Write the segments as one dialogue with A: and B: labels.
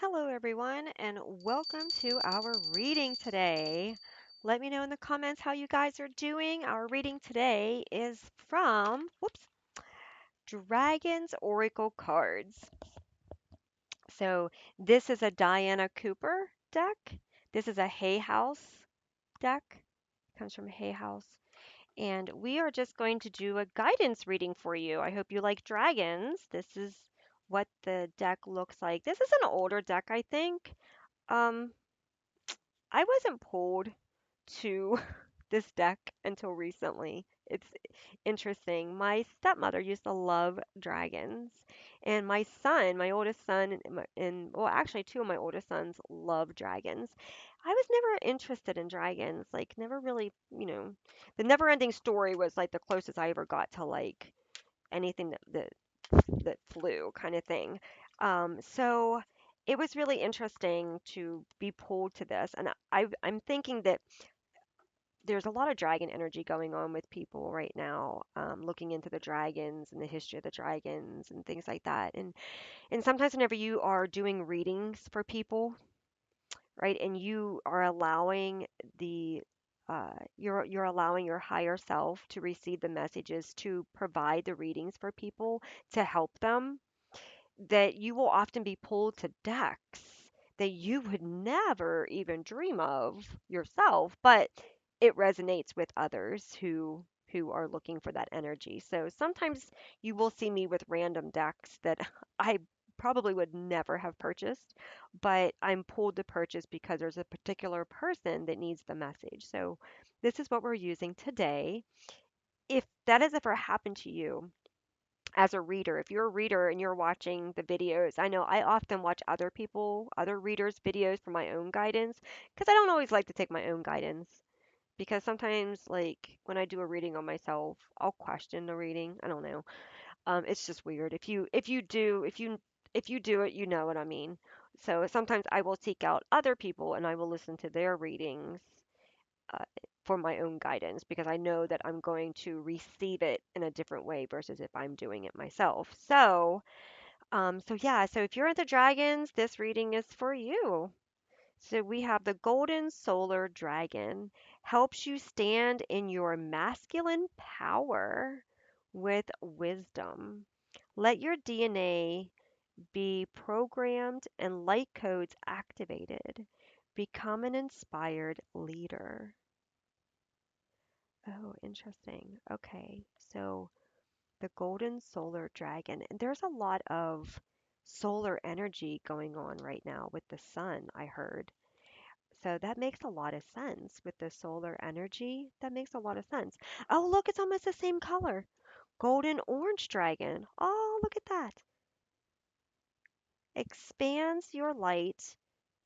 A: Hello, everyone, and welcome to our reading today. Let me know in the comments how you guys are doing. Our reading today is from, Dragon's Oracle Cards. So, this is a Diana Cooper deck. This is a Hay House deck. Comes from Hay House. And we are just going to do a guidance reading for you. I hope you like dragons. This is what the deck looks like. This is an older deck, I think. Um, I wasn't pulled to this deck until recently. It's interesting. My stepmother used to love dragons, and my son, my oldest son, well, actually, two of my oldest sons love dragons. I was never interested in dragons, like, never really, the never ending story was like the closest I ever got to like anything that flew kind of thing. So it was really interesting to be pulled to this. And I'm thinking that there's a lot of dragon energy going on with people right now, looking into the dragons and the history of the dragons and things like that. And sometimes whenever you are doing readings for people, right, and you are allowing you're allowing your higher self to receive the messages to provide the readings for people to help them, that you will often be pulled to decks that you would never even dream of yourself, but it resonates with others who are looking for that energy. So sometimes you will see me with random decks that I probably would never have purchased, but I'm pulled to purchase because there's a particular person that needs the message. So this is what we're using today. If that has ever happened to you, as a reader, if you're a reader and you're watching the videos, I know I often watch other readers' videos for my own guidance because I don't always like to take my own guidance. Because sometimes, like when I do a reading on myself, I'll question the reading. I don't know. It's just weird. If you do it, you know what I mean. So sometimes I will seek out other people and I will listen to their readings uh, for my own guidance because I know that I'm going to receive it in a different way versus if I'm doing it myself. So yeah, so if you're into dragons, this reading is for you. So we have the Golden Solar Dragon helps you stand in your masculine power with wisdom. Let your DNA be programmed and light codes activated. Become an inspired leader. Oh, interesting. Okay. So the golden solar dragon, and there's a lot of solar energy going on right now with the sun, I heard. So that makes a lot of sense with the solar energy. That makes a lot of sense. Oh, look, it's almost the same color. Golden orange dragon. Oh, look at that. Expands your light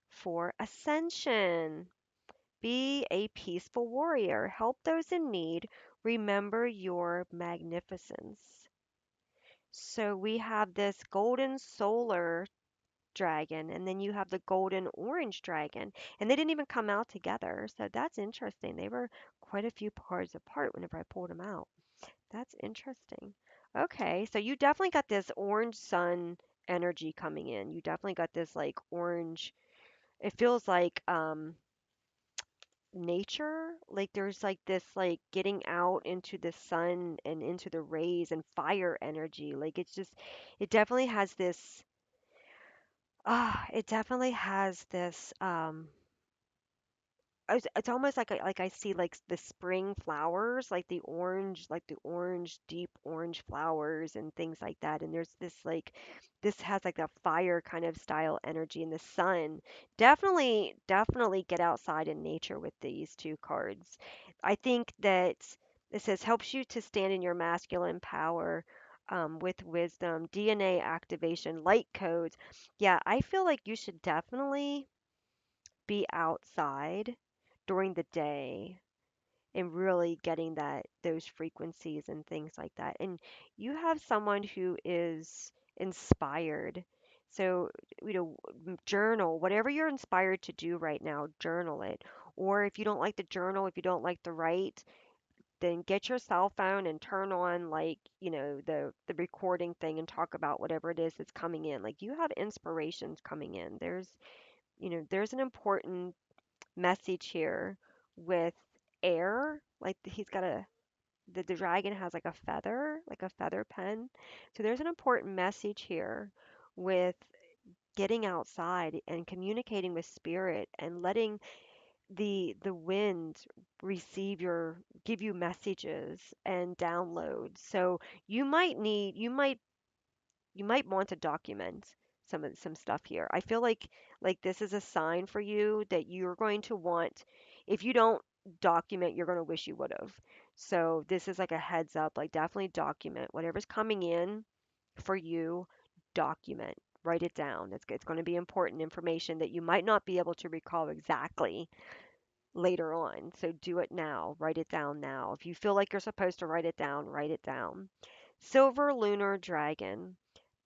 A: for ascension. Be a peaceful warrior. Help those in need. Remember your magnificence. So we have this golden solar dragon, and then you have the golden orange dragon, and they didn't even come out together. So that's interesting. They were quite a few cards apart whenever I pulled them out. That's interesting. Okay, so you definitely got this orange sun energy coming in. You definitely got this like orange. It feels like nature, like there's like this like getting out into the sun and into the rays and fire energy. Like it definitely has this it definitely has this it's almost like I see like the spring flowers, like the orange, deep orange flowers and things like that. And there's this like this has like a fire kind of style energy in the sun. Definitely get outside in nature with these two cards. I think that it says helps you to stand in your masculine power. With wisdom, DNA activation, light codes. Yeah, I feel like you should definitely be outside during the day and really getting those frequencies and things like that. And you have someone who is inspired. So, journal whatever you're inspired to do right now, journal it. Or if you don't like the journal, if you don't like to write, then get your cell phone and turn on, like, the recording thing and talk about whatever it is that's coming in. Like, you have inspirations coming in. There's an important message here with air. Like, he's got the dragon has like a feather pen. So there's an important message here with getting outside and communicating with spirit and letting the wind give you messages and downloads. So you might want to document some stuff here. I feel like this is a sign for you that you're going to want. If you don't document, you're going to wish you would have. So this is like a heads up, like definitely document whatever's coming in for you. Document, write it down. It's going to be important information that you might not be able to recall exactly later on. So do it now. Write it down now. If you feel like you're supposed to write it down, write it down. Silver lunar dragon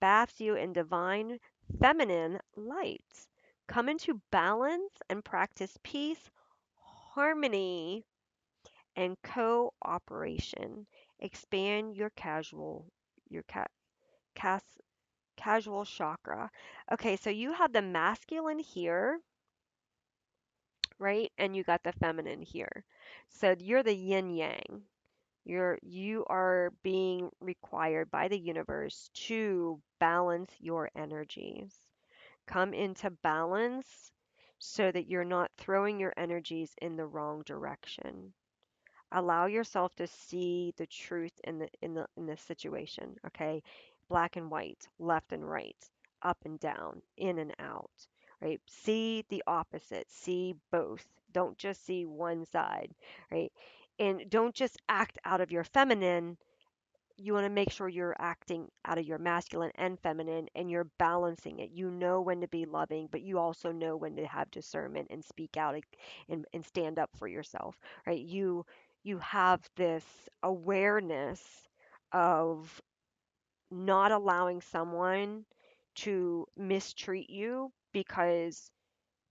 A: bathes you in divine feminine light. Come into balance and practice peace, harmony, and cooperation. Expand your cas, casual chakra. Okay, so you have the masculine here, right? And you got the feminine here. So you're the yin yang. You are being required by the universe to balance your energies. Come into balance so that you're not throwing your energies in the wrong direction. Allow yourself to see the truth in the situation, okay? Black and white, left and right, up and down, in and out, right? See the opposite, see both. Don't just see one side, right? And don't just act out of your feminine. You want to make sure you're acting out of your masculine and feminine, and you're balancing it. You know when to be loving, but you also know when to have discernment and speak out and stand up for yourself, right? You have this awareness of not allowing someone to mistreat you because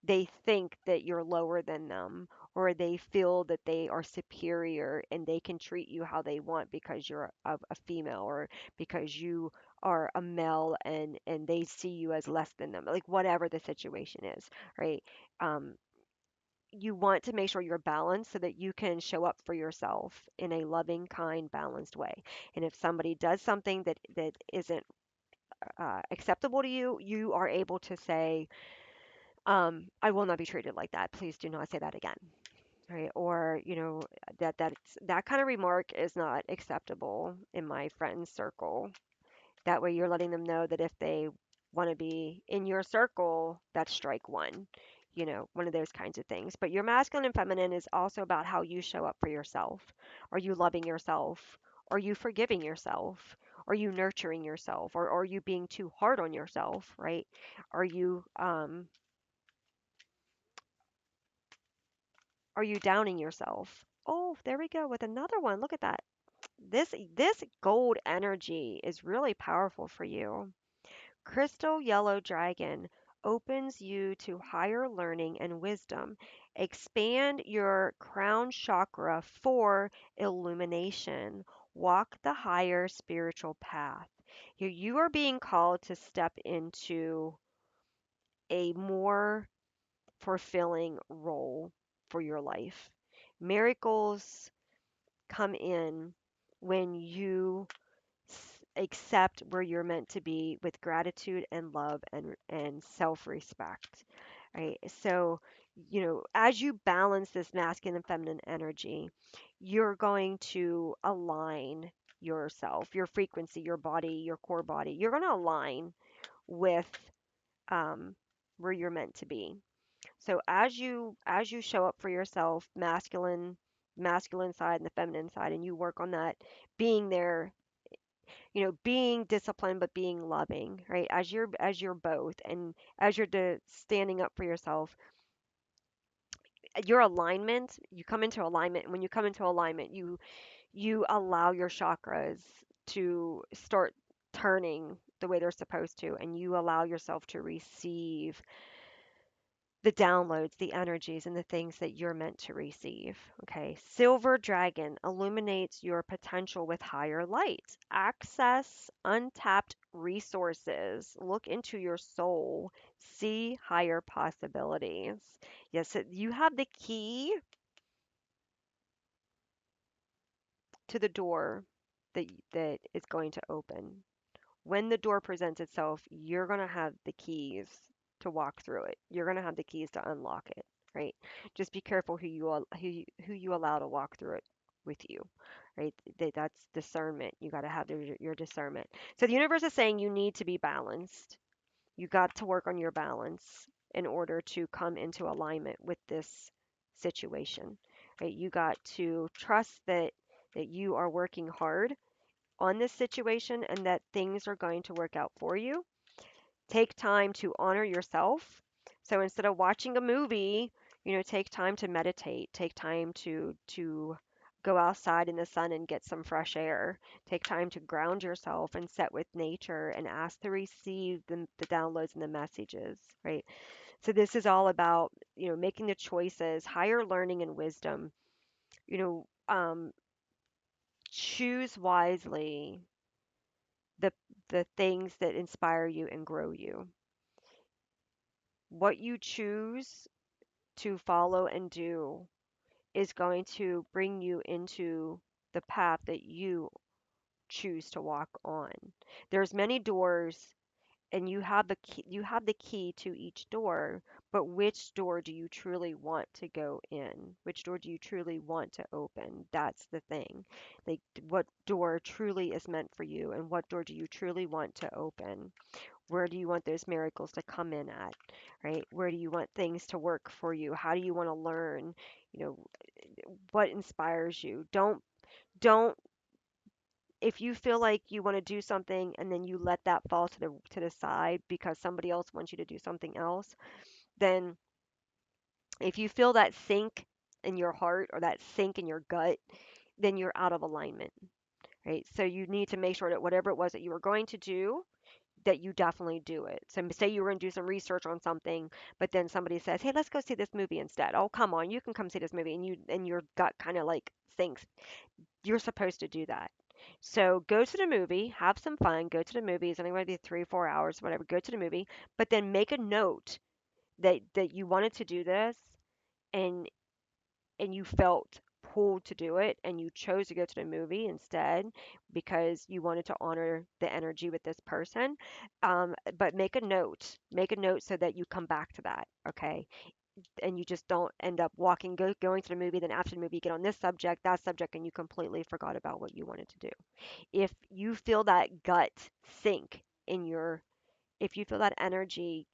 A: they think that you're lower than them, or they feel that they are superior and they can treat you how they want because you're a female, or because you are a male, and they see you as less than them, like whatever the situation is, right? um, you want to make sure you're balanced so that you can show up for yourself in a loving, kind, balanced way. And if somebody does something that isn't acceptable to you, you are able to say, I will not be treated like that. Please do not say that again. Right? Or, that kind of remark is not acceptable in my friends circle. That way you're letting them know that if they want to be in your circle, that's strike one. One of those kinds of things. But your masculine and feminine is also about how you show up for yourself. Are you loving yourself? Are you forgiving yourself? Are you nurturing yourself? Or are you being too hard on yourself, right? Are you downing yourself? Oh, there we go with another one. Look at that. This gold energy is really powerful for you. Crystal Yellow Dragon opens you to higher learning and wisdom. Expand your crown chakra for illumination. Walk the higher spiritual path. You are being called to step into a more fulfilling role for your life. Miracles come in when you accept where you're meant to be with gratitude and love and self-respect, right? So, as you balance this masculine and feminine energy, you're going to align yourself, your frequency, your body, your core body. You're going to align with um, where you're meant to be. So as you show up for yourself, masculine side and the feminine side, and you work on that, being there, being disciplined but being loving, right? As you're both, and as you're standing up for yourself, your alignment, you come into alignment. And when you come into alignment, you allow your chakras to start turning the way they're supposed to, and you allow yourself to receive the downloads, the energies, and the things that you're meant to receive. Okay. Silver Dragon illuminates your potential with higher light. Access untapped resources. Look into your soul. See higher possibilities. Yes, you have the key to the door that is going to open. When the door presents itself, you're going to have the keys to walk through it. You're going to have the keys to unlock it, right? Just be careful who you allow to walk through it with you, right? That's discernment. You got to have your discernment. So the universe is saying you need to be balanced. You got to work on your balance in order to come into alignment with this situation, right? You got to trust that you are working hard on this situation and that things are going to work out for you. Take time to honor yourself. So instead of watching a movie, take time to meditate, take time to go outside in the sun and get some fresh air. Take time to ground yourself and set with nature and ask to receive the downloads and the messages, right? So this is all about, making the choices, higher learning and wisdom. You know, choose wisely the the things that inspire you and grow you. What you choose to follow and do is going to bring you into the path that you choose to walk on. There's many doors and you have the key to each door, but which door do you truly want to go in? Which door do you truly want to open? That's the thing. Like what door truly is meant for you and what door do you truly want to open? Where do you want those miracles to come in at, right? Where do you want things to work for you? How do you want to learn? You know, what inspires you? Don't if you feel like you want to do something and then you let that fall to the side because somebody else wants you to do something else, then if you feel that sink in your heart or that sink in your gut, then you're out of alignment, right? So you need to make sure that whatever it was that you were going to do, that you definitely do it. So say you were going to do some research on something, but then somebody says, "Hey, let's go see this movie instead." Oh, come on, you can come see this movie, and your gut kind of like thinks you're supposed to do that. So go to the movie, have some fun, go to the movie. It's only going to be 3 or 4 hours, whatever. Go to the movie, but then make a note that you wanted to do this, and you felt pulled to do it and you chose to go to the movie instead because you wanted to honor the energy with this person. But make a note so that you come back to that, okay? And you just don't end up going to the movie, then after the movie you get on this subject, that subject, and you completely forgot about what you wanted to do. If you feel that gut sink in your if you feel that energy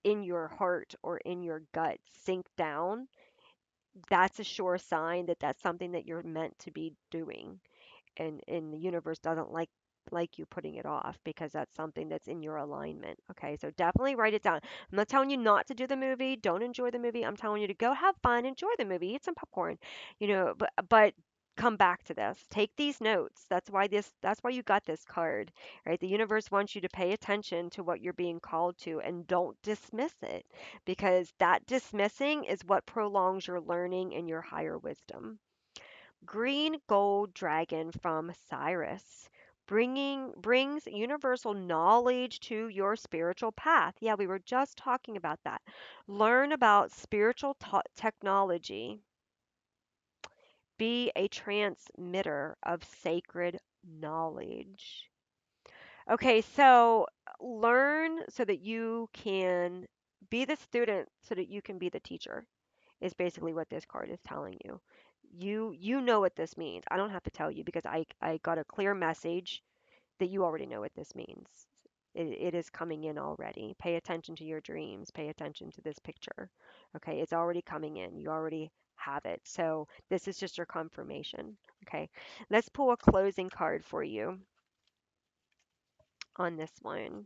A: in your heart or in your gut sink down, that's a sure sign that that's something that you're meant to be doing, and the universe doesn't like you putting it off because that's something that's in your alignment. Okay, so definitely write it down. I'm not telling you not to do the movie, don't enjoy the movie. I'm telling you to go have fun, enjoy the movie, eat some popcorn, but come back to this. Take these notes. That's why you got this card, right? The universe wants you to pay attention to what you're being called to and don't dismiss it because that dismissing is what prolongs your learning and your higher wisdom. Green gold dragon from Cyrus. Brings universal knowledge to your spiritual path. Yeah, we were just talking about that. Learn about spiritual technology. Be a transmitter of sacred knowledge. Okay, so learn so that you can be the student so that you can be the teacher is basically what this card is telling you. You know what this means. I don't have to tell you because I got a clear message that you already know what this means. It is coming in already. Pay attention to your dreams. Pay attention to this picture. Okay, it's already coming in. You already have it. So this is just your confirmation. Okay, let's pull a closing card for you on this one.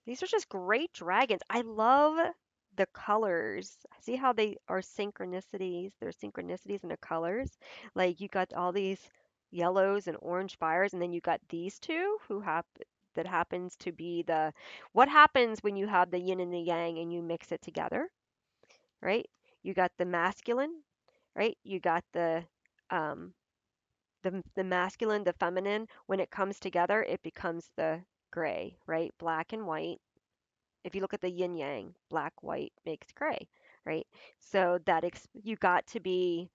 A: These are just great dragons. I love the colors. See how they are synchronicities? There's synchronicities in the colors. Like you got all these yellows and orange fires, and then you got these two that happens to be what happens when you have the yin and the yang and you mix it together? right? You got the masculine, right? You got um, the masculine, the feminine. When it comes together, it becomes the gray, right? Black and white. If you look at the yin yang, black, white makes gray, right? So you got to be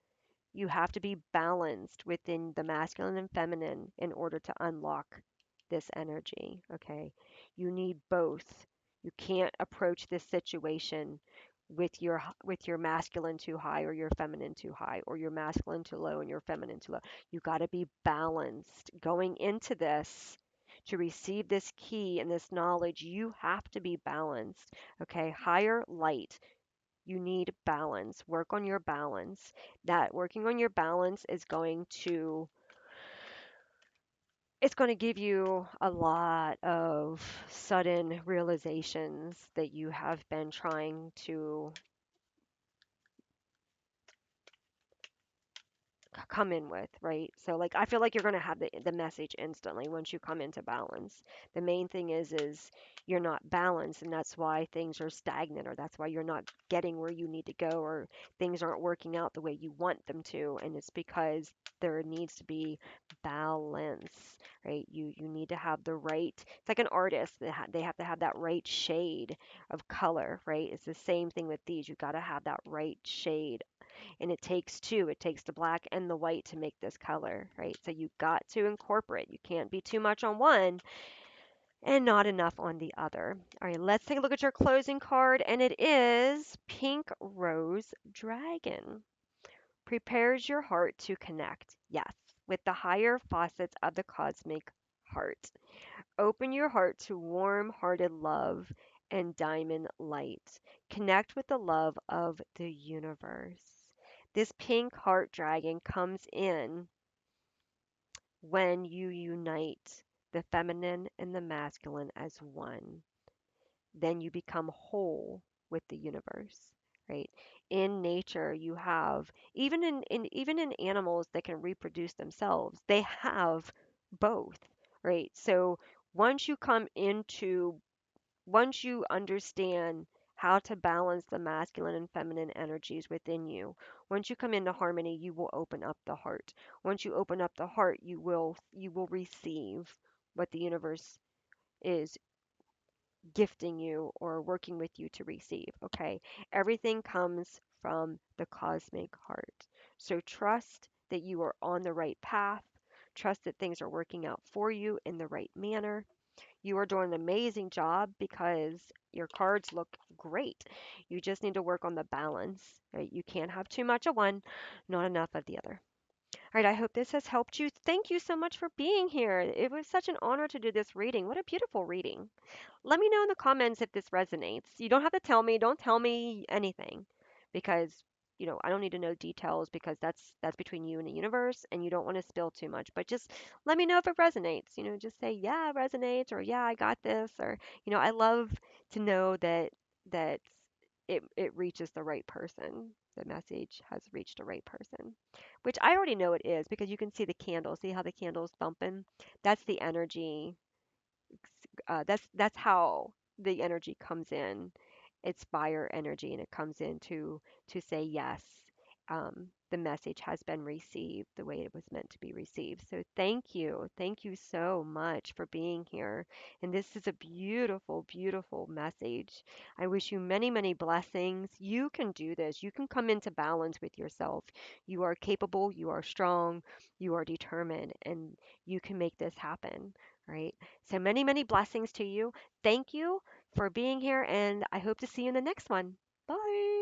A: you have to be balanced within the masculine and feminine in order to unlock this energy, okay? You need both. You can't approach this situation with your masculine too high or your feminine too high or your masculine too low and your feminine too low. You got to be balanced going into this. To receive this key and this knowledge, you have to be balanced. Okay, higher light, you need balance. Work on your balance. That working on your balance is going to it's going to give you a lot of sudden realizations that you have been trying to come in with, right? So like I feel like you're going to have the message instantly once you come into balance. The main thing is you're not balanced and that's why things are stagnant or that's why you're not getting where you need to go or things aren't working out the way you want them to and it's because there needs to be balance, right? You need to have the right. It's like an artist. They have to have that right shade of color, right? It's the same thing with these. You got to have that right shade and it takes two. It takes the black and the white to make this color, right? So you got to incorporate. You can't be too much on one and not enough on the other. All right, let's take a look at your closing card, and it is Pink Rose Dragon. Prepares your heart to connect, yes, with the higher faucets of the cosmic heart. Open your heart to warm hearted love and diamond light. Connect with the love of the universe. This pink heart dragon comes in when you unite the feminine and the masculine as one. Then you become whole with the universe, right? In nature, you have even in animals that can reproduce themselves, they have both, right? So once you come into once you understand how to balance the masculine and feminine energies within you, once you come into harmony, you will open up the heart. Once you open up the heart, you will receive what the universe is gifting you or working with you to receive, okay? Everything comes from the cosmic heart. So trust that you are on the right path. Trust that things are working out for you in the right manner. You are doing an amazing job because your cards look great. You just need to work on the balance, right? You can't have too much of one, not enough of the other. All right, I hope this has helped you. Thank you so much for being here. It was such an honor to do this reading. What a beautiful reading. Let me know in the comments if this resonates. You don't have to tell me, don't tell me anything because I don't need to know details because that's between you and the universe and you don't want to spill too much. But just let me know if it resonates. Just say, "Yeah, it resonates," or "Yeah, I got this," or I love to know that it reaches the right person. The message has reached the right person, which I already know it is because you can see the candle. See how the candle's bumping? That's the energy. That's how the energy comes in. It's fire energy, and it comes in to say yes. The message has been received the way it was meant to be received. So thank you so much for being here. And this is a beautiful, beautiful message. I wish you many, many blessings. You can do this. You can come into balance with yourself. You are capable. You are strong. You are determined, and you can make this happen. Right? So many, many blessings to you. Thank you for being here, and I hope to see you in the next one. Bye.